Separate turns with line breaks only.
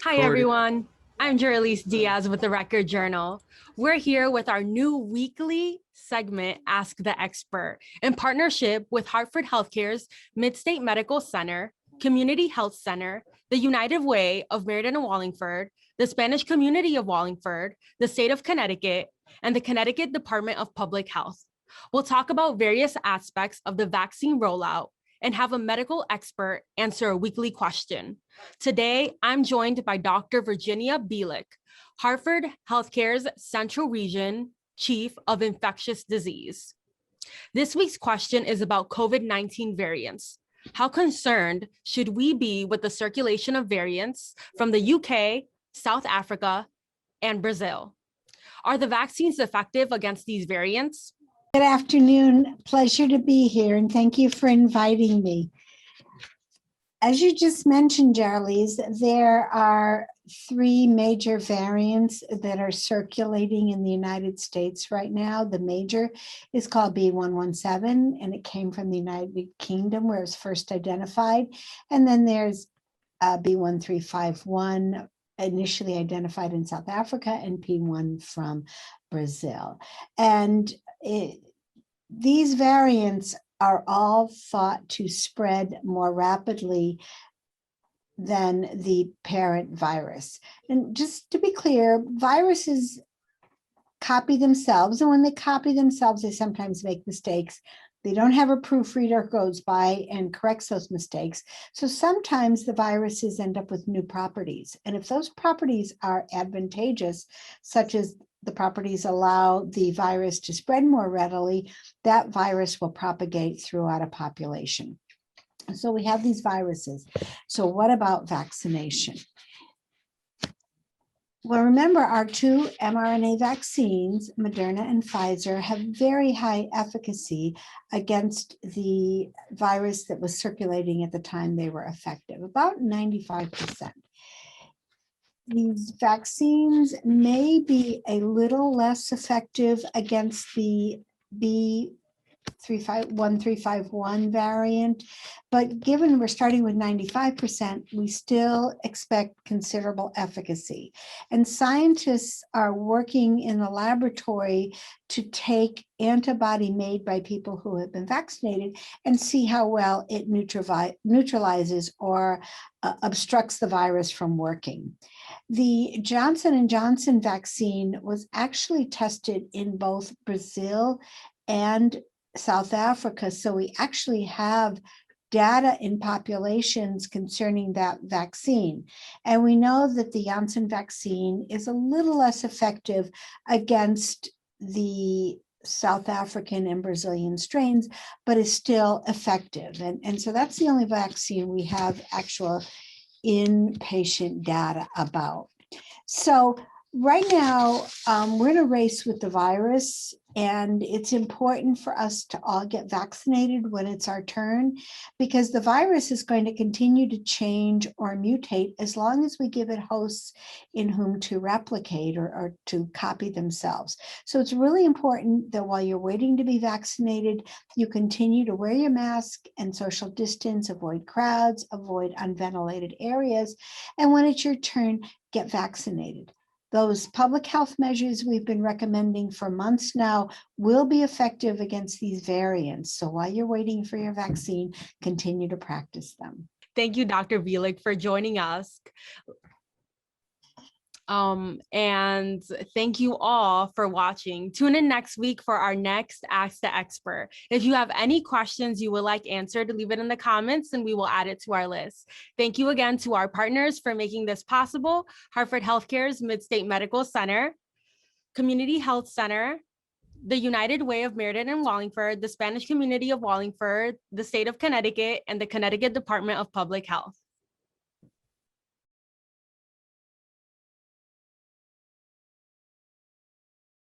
Hi, everyone. I'm Jeralise Diaz with the Record Journal. We're here with our new weekly segment, Ask the Expert, in partnership with Hartford Healthcare's MidState Medical Center, Community Health Center, the United Way of Meriden and Wallingford, the Spanish Community of Wallingford, the state of Connecticut, and the Connecticut Department of Public Health. We'll talk about various aspects of the vaccine rollout and have a medical expert answer a weekly question. Today, I'm joined by Dr. Virginia Bieluch, Hartford Healthcare's Central Region Chief of Infectious Disease. This week's question is about COVID-19 variants. How concerned should we be with the circulation of variants from the UK, South Africa, and Brazil? Are the vaccines effective against these variants?
Good afternoon. Pleasure to be here, and thank you for inviting me. As you just mentioned, Jarlise, there are three major variants that are circulating in the United States right now. The major is called B.1.1.7, and it came from the United Kingdom where it was first identified. And then there's B.1.351, initially identified in South Africa, and P1 from Brazil. And these variants are all thought to spread more rapidly than the parent virus. And just to be clear, viruses copy themselves, and when they copy themselves, they sometimes make mistakes. They don't have a proofreader who goes by and corrects those mistakes. So sometimes the viruses end up with new properties. And if those properties are advantageous, such as the properties allow the virus to spread more readily, that virus will propagate throughout a population. So we have these viruses. So what about vaccination? Well, remember, our two mRNA vaccines, Moderna and Pfizer, have very high efficacy against the virus that was circulating at the time they were effective, about 95%. These vaccines may be a little less effective against the B.1.351 variant, but given we're starting with 95%, we still expect considerable efficacy. And scientists are working in the laboratory to take antibody made by people who have been vaccinated and see how well it neutralizes or obstructs the virus from working. The Johnson & Johnson vaccine was actually tested in both Brazil and South Africa. So we actually have data in populations concerning that vaccine. And we know that the Janssen vaccine is a little less effective against the South African and Brazilian strains, but is still effective. And so that's the only vaccine we have actual inpatient data about. So right now, we're in a race with the virus, and it's important for us to all get vaccinated when it's our turn, because the virus is going to continue to change or mutate as long as we give it hosts in whom to replicate or to copy themselves. So it's really important that while you're waiting to be vaccinated, you continue to wear your mask and social distance, avoid crowds, avoid unventilated areas, and when it's your turn, get vaccinated. Those public health measures we've been recommending for months now will be effective against these variants. So while you're waiting for your vaccine, continue to practice them.
Thank you, Dr. Bieluch, for joining us. And thank you all for watching. Tune in next week for our next Ask the Expert. If you have any questions you would like answered, leave it in the comments and we will add it to our list. Thank you again to our partners for making this possible: Hartford Healthcare's MidState Medical Center, Community Health Center, the United Way of Meriden and Wallingford, the Spanish Community of Wallingford, the state of Connecticut, and the Connecticut Department of Public Health.